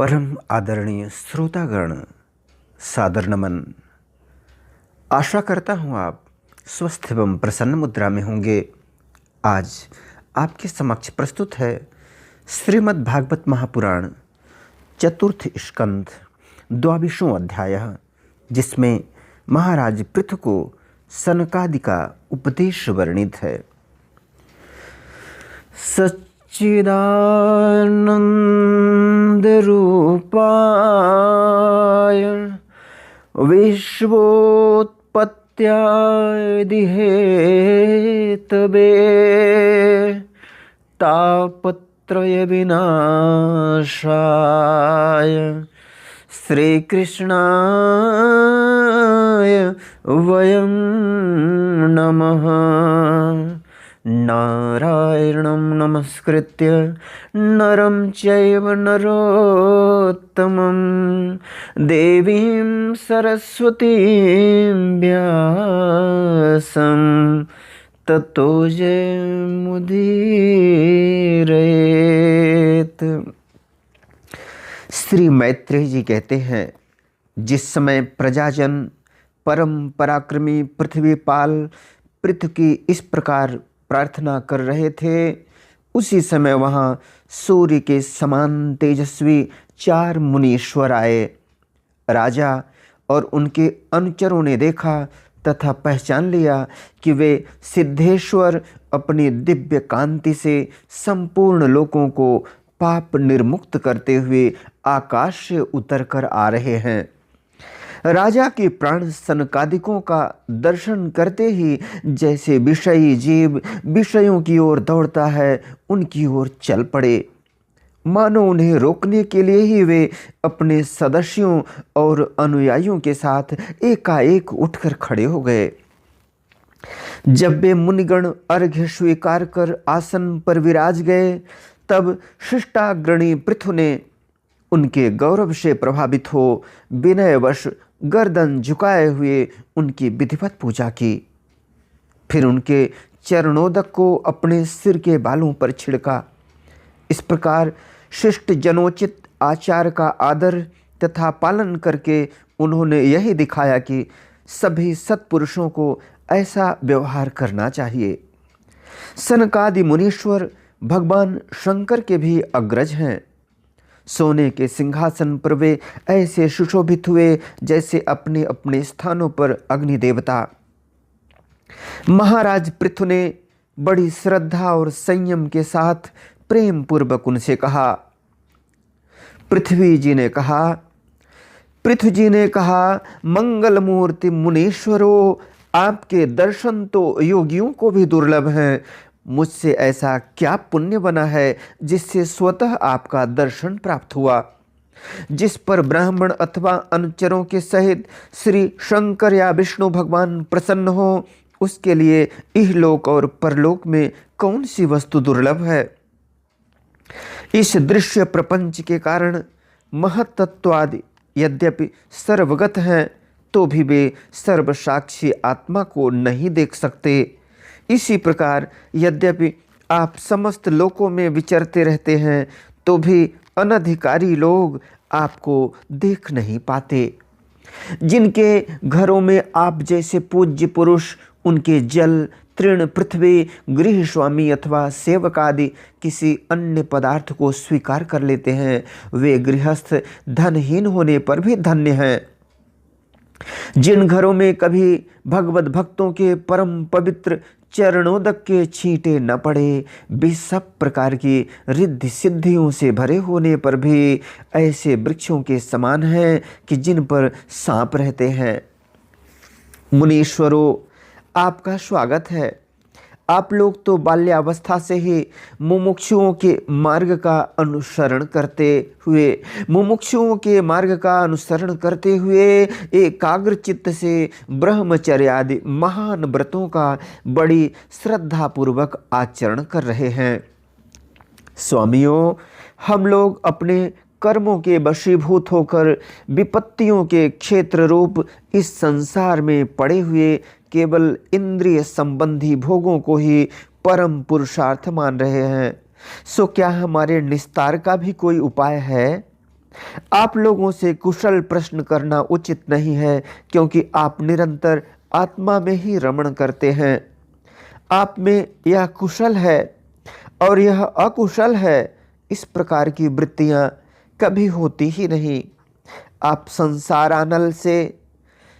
परम आदरणीय श्रोतागण, सादर नमन। आशा करता हूँ आप स्वस्थ एवं प्रसन्न मुद्रा में होंगे। आज आपके समक्ष प्रस्तुत है श्रीमद् भागवत महापुराण चतुर्थ स्कंध 22वां अध्याय, जिसमें महाराज पृथु को सनकादि का उपदेश वर्णित है। सच्चिदानंद रूपाय विश्वोत्पत्त्यादि हेतवे तापत्रय विनाशाय श्रीकृष्णाय वयं नमः। नारायणं नमस्कृत्य नरं चैव नरोत्तमं देवीं सरस्वतीं व्यासं ततो जयमुदीरयेत्। श्री मैत्रेय जी कहते हैं, जिस समय प्रजाजन परम पराक्रमी पृथ्वीपाल पृथु की इस प्रकार प्रार्थना कर रहे थे, उसी समय वहाँ सूर्य के समान तेजस्वी 4 मुनीश्वर आए। राजा और उनके अनुचरों ने देखा तथा पहचान लिया कि वे सिद्धेश्वर अपनी दिव्य कांति से संपूर्ण लोकों को पाप निर्मुक्त करते हुए आकाश से उतरकर आ रहे हैं। राजा के प्राण सनकादिकों का दर्शन करते ही जैसे विषयी जीव विषयों की ओर दौड़ता है, उनकी ओर चल पड़े। मानो उन्हें रोकने के लिए ही वे अपने सदस्यों और अनुयायियों के साथ एकाएक उठकर खड़े हो गए। जब वे मुनिगण अर्घ्य स्वीकार कर आसन पर विराज गए, तब शिष्टाग्रणी पृथु ने उनके गौरव से प्रभावित हो विनयवश गर्दन झुकाए हुए उनकी विधिवत पूजा की। फिर उनके चरणोदक को अपने सिर के बालों पर छिड़का। इस प्रकार शिष्ट जनोचित आचार का आदर तथा पालन करके उन्होंने यही दिखाया कि सभी सत्पुरुषों को ऐसा व्यवहार करना चाहिए। सनकादि मुनीश्वर भगवान शंकर के भी अग्रज हैं। सोने के सिंहासन पर वे ऐसे सुशोभित हुए जैसे अपने अपने स्थानों पर अग्नि देवता। महाराज पृथु ने बड़ी श्रद्धा और संयम के साथ प्रेम पूर्वक उनसे कहा। पृथु जी ने कहा, मंगल मूर्ति मुनीश्वरों, आपके दर्शन तो योगियों को भी दुर्लभ हैं। मुझसे ऐसा क्या पुण्य बना है जिससे स्वतः आपका दर्शन प्राप्त हुआ। जिस पर ब्राह्मण अथवा अनुचरों के सहित श्री शंकर या विष्णु भगवान प्रसन्न हो, उसके लिए इहलोक और परलोक में कौन सी वस्तु दुर्लभ है। इस दृश्य प्रपंच के कारण महत्त्वादि यद्यपि सर्वगत हैं, तो भी वे सर्वसाक्षी आत्मा को नहीं देख सकते। इसी प्रकार यद्यपि आप समस्त लोकों में विचरते रहते हैं, तो भी अनधिकारी लोग आपको देख नहीं पाते। जिनके घरों में आप जैसे पूज्य पुरुष उनके जल, तृण, पृथ्वी, गृह स्वामी अथवा सेवक आदि किसी अन्य पदार्थ को स्वीकार कर लेते हैं, वे गृहस्थ धनहीन होने पर भी धन्य हैं। जिन घरों में कभी भगवत भक्तों के परम पवित्र चरणोदक के छींटे न पड़े, वे सब प्रकार की रिद्धि सिद्धियों से भरे होने पर भी ऐसे वृक्षों के समान हैं कि जिन पर सांप रहते हैं। मुनीश्वरों, आपका स्वागत है। आप लोग तो बाल्यावस्था से ही मुमुक्षुओं के मार्ग का अनुसरण करते हुए एकाग्र चित्त से ब्रह्मचर्य आदि महान व्रतों का बड़ी श्रद्धापूर्वक आचरण कर रहे हैं। स्वामियों, हम लोग अपने कर्मों के वशीभूत होकर विपत्तियों के क्षेत्र रूप इस संसार में पड़े हुए केवल इंद्रिय संबंधी भोगों को ही परम पुरुषार्थ मान रहे हैं। सो क्या हमारे निस्तार का भी कोई उपाय है? आप लोगों से कुशल प्रश्न करना उचित नहीं है, क्योंकि आप निरंतर आत्मा में ही रमण करते हैं। आप में यह कुशल है और यह अकुशल है, इस प्रकार की वृत्तियां कभी होती ही नहीं। आप संसारानल से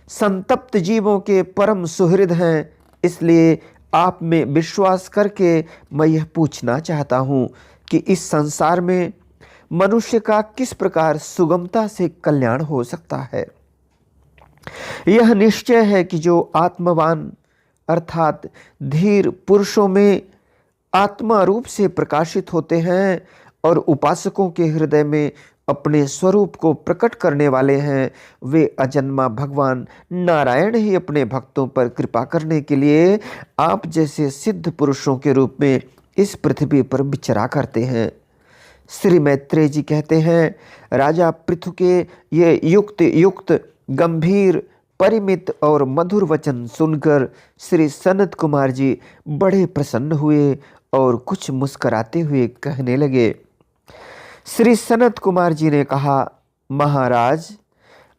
संतप्त जीवों के परम सुहृद हैं। इसलिए आप में विश्वास करके मैं यह पूछना चाहता हूँ कि इस संसार में मनुष्य का किस प्रकार सुगमता से कल्याण हो सकता है। यह निश्चय है कि जो आत्मवान अर्थात धीर पुरुषों में आत्मा रूप से प्रकाशित होते हैं और उपासकों के हृदय में अपने स्वरूप को प्रकट करने वाले हैं, वे अजन्मा भगवान नारायण ही अपने भक्तों पर कृपा करने के लिए आप जैसे सिद्ध पुरुषों के रूप में इस पृथ्वी पर विचरा करते हैं। श्री मैत्रेय जी कहते हैं, राजा पृथु के ये युक्त युक्त गंभीर परिमित और मधुर वचन सुनकर श्री सनत कुमार जी बड़े प्रसन्न हुए और कुछ मुस्कुराते हुए कहने लगे। श्री सनत कुमार जी ने कहा, महाराज,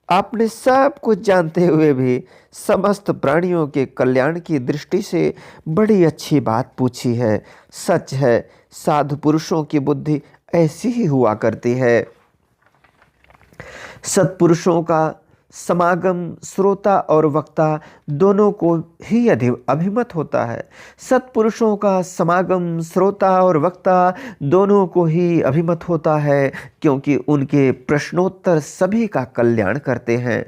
आपने सब कुछ जानते हुए भी समस्त प्राणियों के कल्याण की दृष्टि से बड़ी अच्छी बात पूछी है। सच है, साधु पुरुषों की बुद्धि ऐसी ही हुआ करती है। सत्पुरुषों का समागम श्रोता और वक्ता दोनों को ही अभिमत होता है। सत्पुरुषों का समागम श्रोता और वक्ता दोनों को ही अभिमत होता है, क्योंकि उनके प्रश्नोत्तर सभी का कल्याण करते हैं।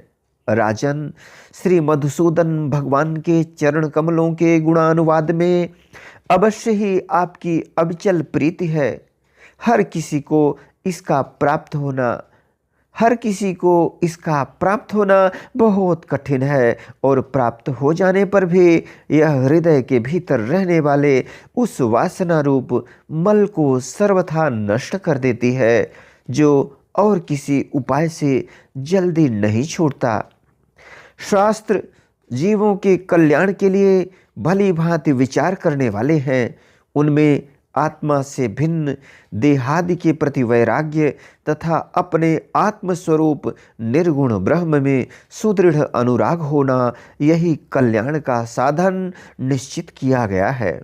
राजन, श्री मधुसूदन भगवान के चरण कमलों के गुणानुवाद में अवश्य ही आपकी अविचल प्रीति है। हर किसी को इसका प्राप्त होना बहुत कठिन है, और प्राप्त हो जाने पर भी यह हृदय के भीतर रहने वाले उस वासना रूप मल को सर्वथा नष्ट कर देती है, जो और किसी उपाय से जल्दी नहीं छूटता। शास्त्र जीवों के कल्याण के लिए भली भांति विचार करने वाले हैं। उनमें आत्मा से भिन्न देहादि के प्रति वैराग्य तथा अपने आत्मस्वरूप निर्गुण ब्रह्म में सुदृढ़ अनुराग होना, यही कल्याण का साधन निश्चित किया गया है।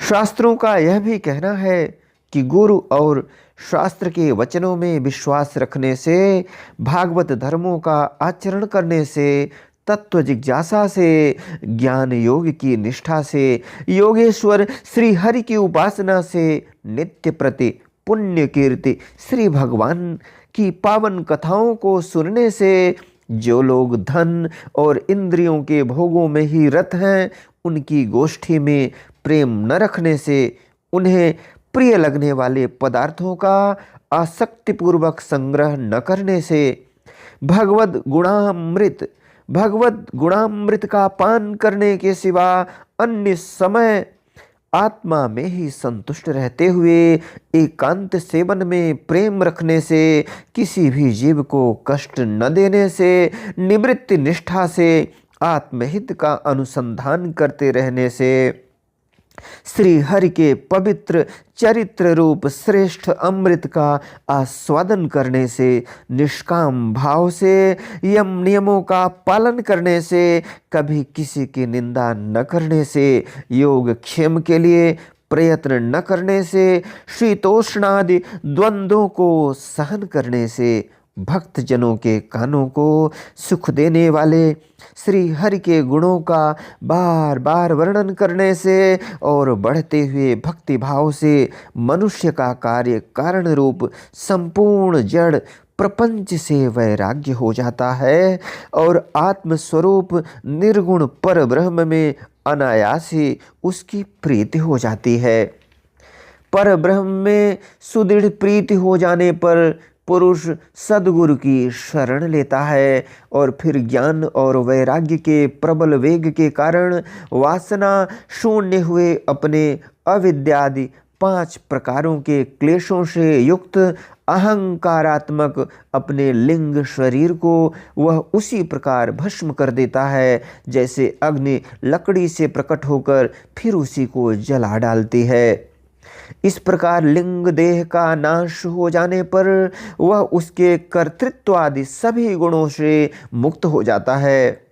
शास्त्रों का यह भी कहना है कि गुरु और शास्त्र के वचनों में विश्वास रखने से, भागवत धर्मों का आचरण करने से, तत्व जिज्ञासा से, ज्ञान योग की निष्ठा से, योगेश्वर श्री हरि की उपासना से, नित्य प्रति पुण्य कीर्ति श्री भगवान की पावन कथाओं को सुनने से, जो लोग धन और इंद्रियों के भोगों में ही रत हैं, उनकी गोष्ठी में प्रेम न रखने से, उन्हें प्रिय लगने वाले पदार्थों का आसक्तिपूर्वक संग्रह न करने से, भगवद गुणामृत का पान करने के सिवा अन्य समय आत्मा में ही संतुष्ट रहते हुए एकांत सेवन में प्रेम रखने से, किसी भी जीव को कष्ट न देने से, निवृत्ति निष्ठा से, आत्महित का अनुसंधान करते रहने से, श्री हरि के पवित्र चरित्र रूप श्रेष्ठ अमृत का आस्वादन करने से, निष्काम भाव से, यम नियमों का पालन करने से, कभी किसी की निंदा न करने से, योग क्षेम के लिए प्रयत्न न करने से, शीतोष्णादि द्वंद्वों को सहन करने से, भक्त जनों के कानों को सुख देने वाले श्री हरि के गुणों का बार बार वर्णन करने से और बढ़ते हुए भक्ति भाव से मनुष्य का कार्य कारण रूप संपूर्ण जड़ प्रपंच से वैराग्य हो जाता है और आत्मस्वरूप निर्गुण पर ब्रह्म में अनायास ही उसकी प्रीति हो जाती है। पर ब्रह्म में सुदृढ़ प्रीति हो जाने पर पुरुष सद्गुरु की शरण लेता है और फिर ज्ञान और वैराग्य के प्रबल वेग के कारण वासना शून्य हुए अपने अविद्यादि 5 प्रकारों के क्लेशों से युक्त अहंकारात्मक अपने लिंग शरीर को वह उसी प्रकार भस्म कर देता है जैसे अग्नि लकड़ी से प्रकट होकर फिर उसी को जला डालती है। इस प्रकार लिंग देह का नाश हो जाने पर वह उसके कर्तृत्व आदि सभी गुणों से मुक्त हो जाता है।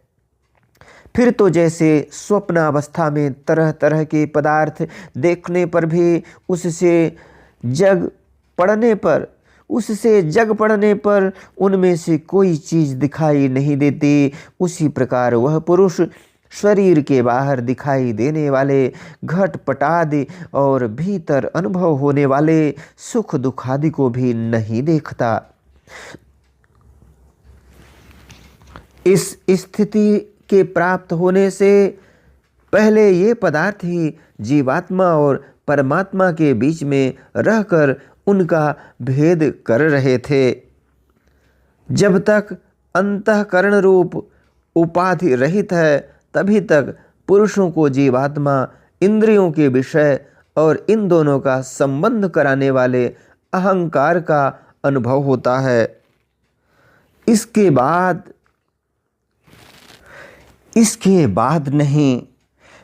फिर तो जैसे स्वप्नावस्था में तरह तरह के पदार्थ देखने पर भी उससे जग पड़ने पर उनमें से कोई चीज़ दिखाई नहीं देती, उसी प्रकार वह पुरुष शरीर के बाहर दिखाई देने वाले घट पट आदि और भीतर अनुभव होने वाले सुख दुख आदि को भी नहीं देखता। इस स्थिति के प्राप्त होने से पहले ये पदार्थ ही जीवात्मा और परमात्मा के बीच में रहकर उनका भेद कर रहे थे। जब तक अंतःकरण रूप उपाधि रहित है तभी तक पुरुषों को जीवात्मा, इंद्रियों के विषय और इन दोनों का संबंध कराने वाले अहंकार का अनुभव होता है। इसके बाद नहीं,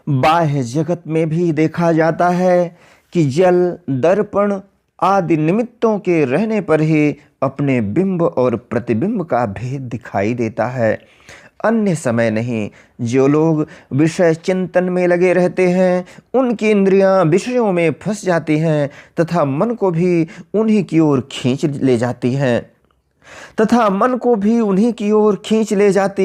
बाह्य जगत में भी देखा जाता है कि जल, दर्पण आदि निमित्तों के रहने पर ही अपने बिंब और प्रतिबिंब का भेद दिखाई देता है, अन्य समय नहीं। जो लोग विषय चिंतन में लगे रहते हैं उनकी इंद्रियां विषयों में फंस जाती हैं तथा मन को भी उन्हीं की ओर खींच ले जाती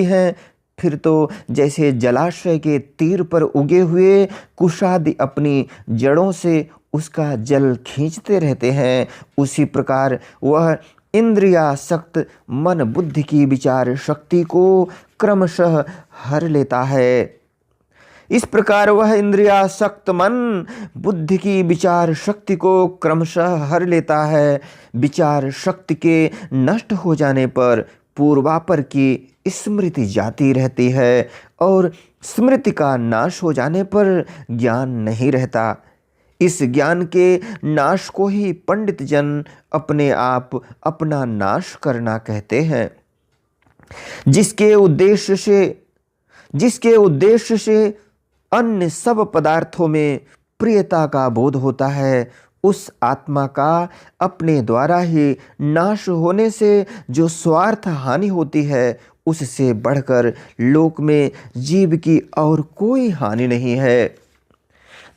हैं। फिर तो जैसे जलाशय के तीर पर उगे हुए कुशादि अपनी जड़ों से उसका जल खींचते रहते हैं, उसी प्रकार वह इंद्रियासक्त मन बुद्धि की विचार शक्ति को क्रमशः हर लेता है। इस प्रकार वह इंद्रियासक्त मन बुद्धि की विचार शक्ति को क्रमशः हर लेता है। विचार शक्ति के नष्ट हो जाने पर पूर्वापर की स्मृति जाती रहती है और स्मृति का नाश हो जाने पर ज्ञान नहीं रहता। इस ज्ञान के नाश को ही पंडित जन अपने आप अपना नाश करना कहते हैं। जिसके उद्देश्य से अन्य सब पदार्थों में प्रियता का बोध होता है, उस आत्मा का अपने द्वारा ही नाश होने से जो स्वार्थ हानि होती है उससे बढ़कर लोक में जीव की और कोई हानि नहीं है।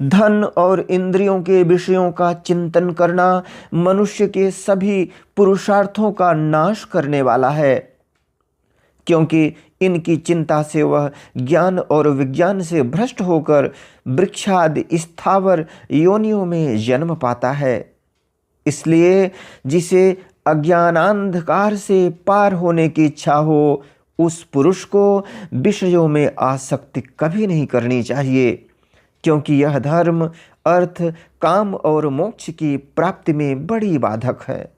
धन और इंद्रियों के विषयों का चिंतन करना मनुष्य के सभी पुरुषार्थों का नाश करने वाला है, क्योंकि इनकी चिंता से वह ज्ञान और विज्ञान से भ्रष्ट होकर वृक्षादि स्थावर योनियों में जन्म पाता है। इसलिए जिसे अज्ञानांधकार से पार होने की इच्छा हो उस पुरुष को विषयों में आसक्ति कभी नहीं करनी चाहिए, क्योंकि यह धर्म, अर्थ, काम और मोक्ष की प्राप्ति में बड़ी बाधक है।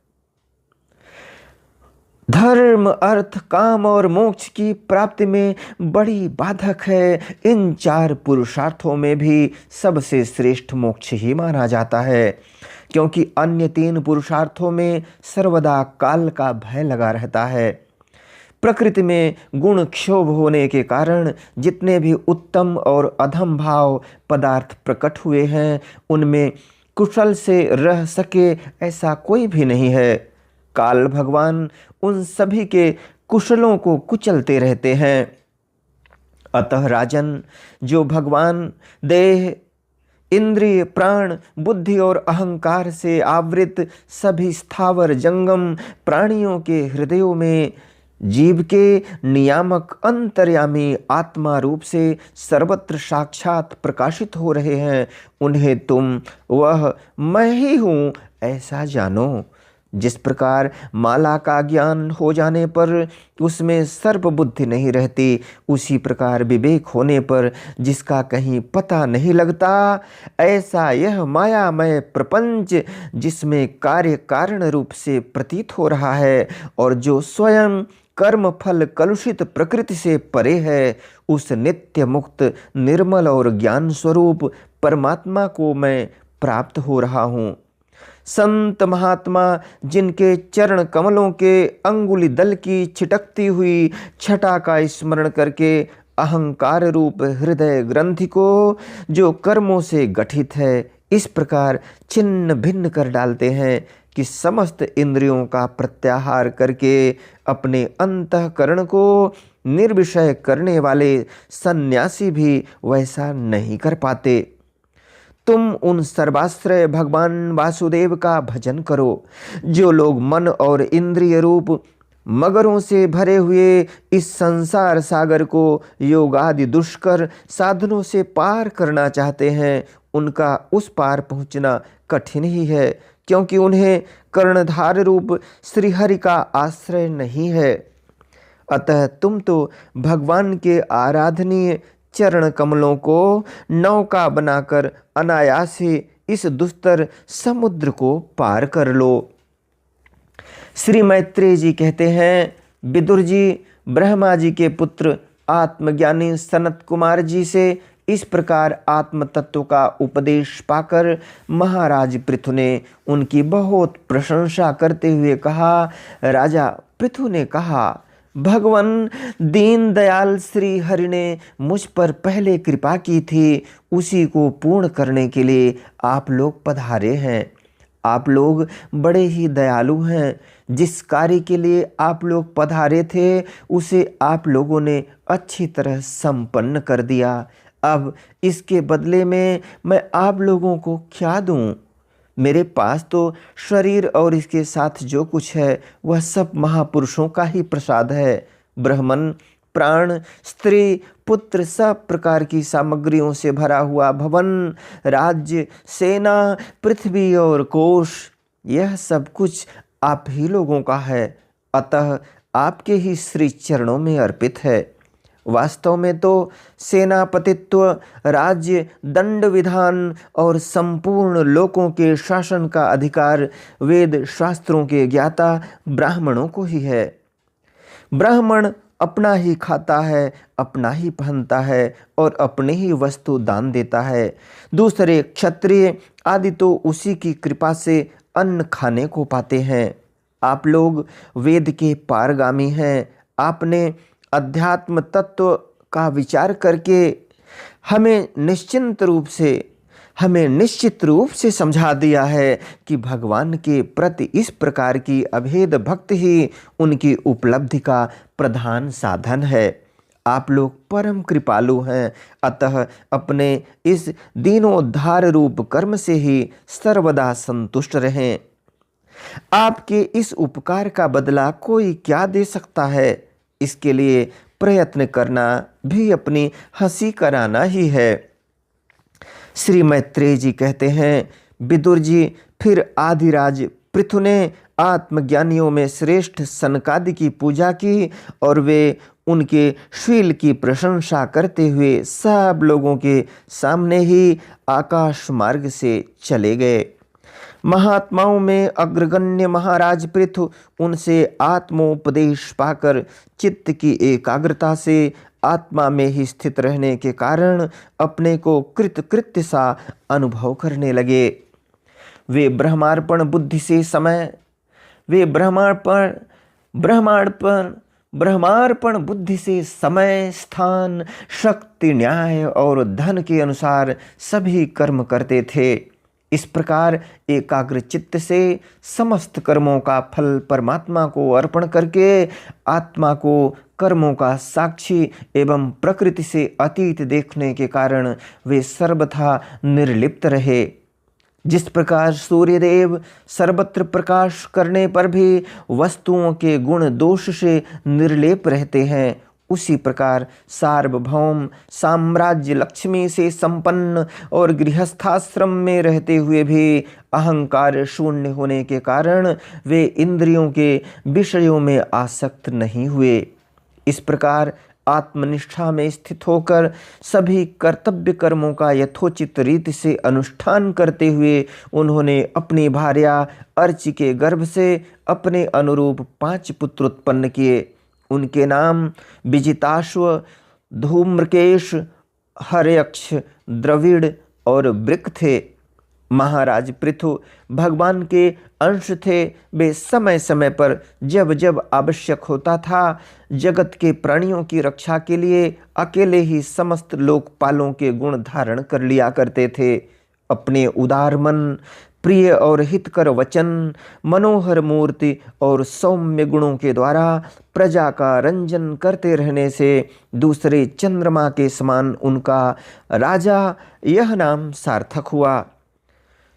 धर्म, अर्थ, काम और मोक्ष की प्राप्ति में बड़ी बाधक है। इन चार पुरुषार्थों में भी सबसे श्रेष्ठ मोक्ष ही माना जाता है, क्योंकि अन्य तीन पुरुषार्थों में सर्वदा काल का भय लगा रहता है। प्रकृति में गुण क्षोभ होने के कारण जितने भी उत्तम और अधम भाव पदार्थ प्रकट हुए हैं उनमें कुशल से रह सके ऐसा कोई भी नहीं है। काल भगवान उन सभी के कुशलों को कुचलते रहते हैं। अतः राजन, जो भगवान देह, इंद्रिय, प्राण, बुद्धि और अहंकार से आवृत सभी स्थावर जंगम प्राणियों के हृदयों में जीव के नियामक अंतर्यामी आत्मा रूप से सर्वत्र साक्षात प्रकाशित हो रहे हैं, उन्हें तुम वह मैं ही हूँ ऐसा जानो। जिस प्रकार माला का ज्ञान हो जाने पर उसमें सर्प बुद्धि नहीं रहती, उसी प्रकार विवेक होने पर जिसका कहीं पता नहीं लगता, ऐसा यह मायामय प्रपंच जिसमें कार्य कारण रूप से प्रतीत हो रहा है और जो स्वयं कर्म फल कलुषित प्रकृति से परे है, उस नित्य मुक्त निर्मल और ज्ञान स्वरूप परमात्मा को मैं प्राप्त हो रहा हूँ। संत महात्मा जिनके चरण कमलों के अंगुली दल की छिटकती हुई छटा का स्मरण करके अहंकार रूप हृदय ग्रंथि को जो कर्मों से गठित है इस प्रकार छिन्न भिन्न कर डालते हैं कि समस्त इंद्रियों का प्रत्याहार करके अपने अंतःकरण को निर्विषय करने वाले सन्यासी भी वैसा नहीं कर पाते। तुम उन सर्वाश्रय भगवान वासुदेव का भजन करो। जो लोग मन और इंद्रिय रूप मगरों से भरे हुए इस संसार सागर को योगादि दुष्कर साधनों से पार करना चाहते हैं, उनका उस पार पहुंचना कठिन ही है, क्योंकि उन्हें कर्णधार रूप श्रीहरि का आश्रय नहीं है। अतः तुम तो भगवान के आराधनीय चरण कमलों को नौका बनाकर अनायास ही इस दुस्तर समुद्र को पार कर लो। श्री मैत्रेय जी कहते हैं, विदुर जी ब्रह्मा जी के पुत्र आत्मज्ञानी सनत कुमार जी से इस प्रकार आत्म तत्व का उपदेश पाकर महाराज पृथु ने उनकी बहुत प्रशंसा करते हुए कहा। राजा पृथु ने कहा, भगवान दीन दयाल श्री हरि ने मुझ पर पहले कृपा की थी, उसी को पूर्ण करने के लिए आप लोग पधारे हैं। आप लोग बड़े ही दयालु हैं। जिस कार्य के लिए आप लोग पधारे थे उसे आप लोगों ने अच्छी तरह संपन्न कर दिया। अब इसके बदले में मैं आप लोगों को क्या दूं? मेरे पास तो शरीर और इसके साथ जो कुछ है वह सब महापुरुषों का ही प्रसाद है। ब्राह्मण, प्राण, स्त्री, पुत्र, सब प्रकार की सामग्रियों से भरा हुआ भवन, राज्य, सेना, पृथ्वी और कोश, यह सब कुछ आप ही लोगों का है। अतः आपके ही श्री चरणों में अर्पित है। वास्तव में तो सेनापतित्व, राज्य, दंड विधान और संपूर्ण लोकों के शासन का अधिकार वेद शास्त्रों के ज्ञाता ब्राह्मणों को ही है। ब्राह्मण अपना ही खाता है, अपना ही पहनता है और अपने ही वस्तु दान देता है। दूसरे क्षत्रिय आदि तो उसी की कृपा से अन्न खाने को पाते हैं। आप लोग वेद के पारगामी हैं। आपने अध्यात्म तत्व का विचार करके हमें निश्चित रूप से समझा दिया है कि भगवान के प्रति इस प्रकार की अभेद भक्ति ही उनकी उपलब्धि का प्रधान साधन है। आप लोग परम कृपालु हैं। अतः अपने इस दीनोद्धार रूप कर्म से ही सर्वदा संतुष्ट रहें। आपके इस उपकार का बदला कोई क्या दे सकता है? इसके लिए प्रयत्न करना भी अपनी हंसी कराना ही है। श्री मैत्रेय जी कहते हैं, विदुर जी फिर आदिराज पृथु ने आत्मज्ञानियों में श्रेष्ठ सनकादि की पूजा की और वे उनके शील की प्रशंसा करते हुए सब लोगों के सामने ही आकाश मार्ग से चले गए। महात्माओं में अग्रगण्य महाराज पृथु उनसे आत्मोपदेश पाकर चित्त की एकाग्रता से आत्मा में ही स्थित रहने के कारण अपने को कृतकृत्य सा अनुभव करने लगे। वे ब्रह्मार्पण बुद्धि से समय, स्थान, शक्ति, न्याय और धन के अनुसार सभी कर्म करते थे। इस प्रकार एकाग्र चित्त से समस्त कर्मों का फल परमात्मा को अर्पण करके आत्मा को कर्मों का साक्षी एवं प्रकृति से अतीत देखने के कारण वे सर्वथा निर्लिप्त रहे। जिस प्रकार सूर्यदेव सर्वत्र प्रकाश करने पर भी वस्तुओं के गुण दोष से निर्लेप रहते हैं, उसी प्रकार सार्वभौम साम्राज्य लक्ष्मी से संपन्न और गृहस्थाश्रम में रहते हुए भी अहंकार शून्य होने के कारण वे इंद्रियों के विषयों में आसक्त नहीं हुए। इस प्रकार आत्मनिष्ठा में स्थित होकर सभी कर्तव्य कर्मों का यथोचित रीति से अनुष्ठान करते हुए उन्होंने अपनी भार्या अर्ची के गर्भ से अपने अनुरूप 5 पुत्र उत्पन्न किए। उनके नाम विजिताश्व, धूम्रकेश, हर्यक्ष, द्रविड़ और वृक थे। महाराज पृथु भगवान के अंश थे। वे समय समय पर जब जब आवश्यक होता था जगत के प्राणियों की रक्षा के लिए अकेले ही समस्त लोकपालों के गुण धारण कर लिया करते थे। अपने उदार मन, प्रिय और हितकर वचन, मनोहर मूर्ति और सौम्य गुणों के द्वारा प्रजा का रंजन करते रहने से दूसरे चंद्रमा के समान उनका राजा यह नाम सार्थक हुआ।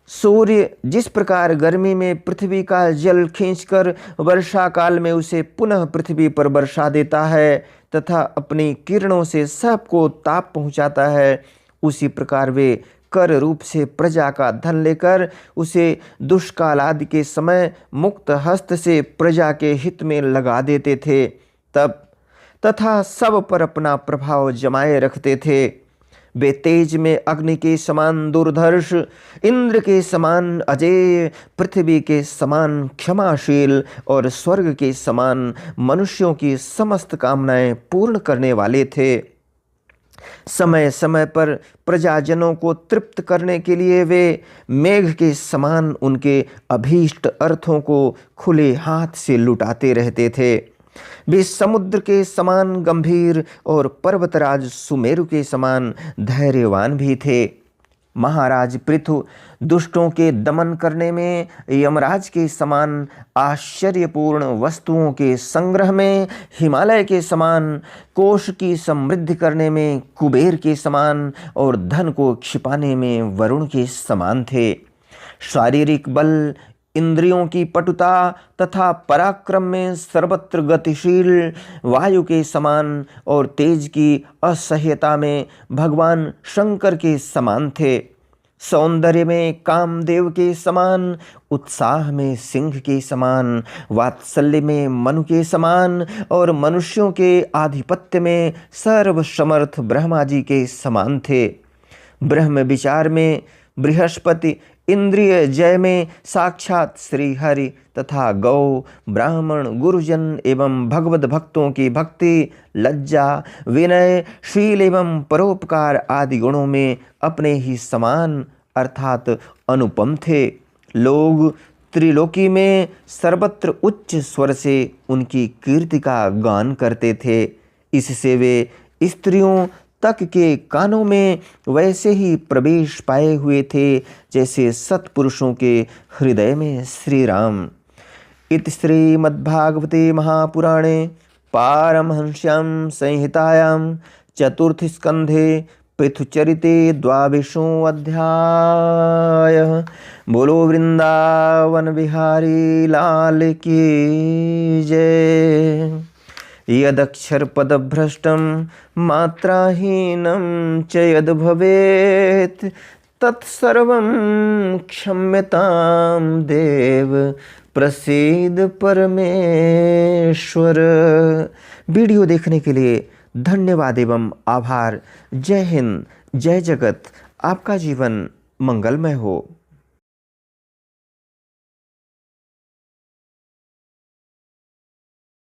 सूर्य जिस प्रकार गर्मी में पृथ्वी का जल खींचकर वर्षा काल में उसे पुनः पृथ्वी पर बरसा देता है तथा अपनी किरणों से सबको ताप पहुंचाता है, उसी प्रकार वे कर रूप से प्रजा का धन लेकर उसे दुष्काल आदि के समय मुक्त हस्त से प्रजा के हित में लगा देते थे तब तथा सब पर अपना प्रभाव जमाए रखते थे। वे तेज में अग्नि के समान दुर्धर्ष, इंद्र के समान अजेय, पृथ्वी के समान क्षमाशील और स्वर्ग के समान मनुष्यों की समस्त कामनाएं पूर्ण करने वाले थे। समय समय पर प्रजाजनों को तृप्त करने के लिए वे मेघ के समान उनके अभीष्ट अर्थों को खुले हाथ से लुटाते रहते थे। वे समुद्र के समान गंभीर और पर्वतराज सुमेरु के समान धैर्यवान भी थे। महाराज पृथु दुष्टों के दमन करने में यमराज के समान, आश्चर्यपूर्ण वस्तुओं के संग्रह में हिमालय के समान, कोष की समृद्धि करने में कुबेर के समान और धन को छिपाने में वरुण के समान थे। शारीरिक बल, इंद्रियों की पटुता तथा पराक्रम में सर्वत्र गतिशील वायु के समान और तेज की असह्यता में भगवान शंकर के समान थे। सौंदर्य में कामदेव के समान, उत्साह में सिंह के समान, वात्सल्य में मनु के समान और मनुष्यों के आधिपत्य में सर्वसमर्थ ब्रह्मा जी के समान थे। ब्रह्म विचार में बृहस्पति, इंद्रिय जय में साक्षात श्री हरि तथा गौ, ब्राह्मण, गुरुजन एवं भगवत भक्तों की भक्ति, लज्जा, विनय, शील एवं परोपकार आदि गुणों में अपने ही समान अर्थात अनुपम थे। लोग त्रिलोकी में सर्वत्र उच्च स्वर से उनकी कीर्ति का गान करते थे। इससे वे स्त्रियों तक के कानों में वैसे ही प्रवेश पाए हुए थे जैसे सत्पुरुषों के हृदय में श्री राम। इति श्रीमद्भागवते महापुराणे पारमहंस्यां संहितायां चतुर्थ स्कंधे पृथुचरिते द्वादशों अध्याय। बोलो वृंदावन बिहारी लाल की जय। यदक्षरपदभ्रष्टं मात्राहीनं च यद् भवेत् तत्सर्वं क्षम्यतां देव प्रसीद परमेश्वर। वीडियो देखने के लिए धन्यवाद एवं आभार। जय हिंद, जय जगत। आपका जीवन मंगलमय हो।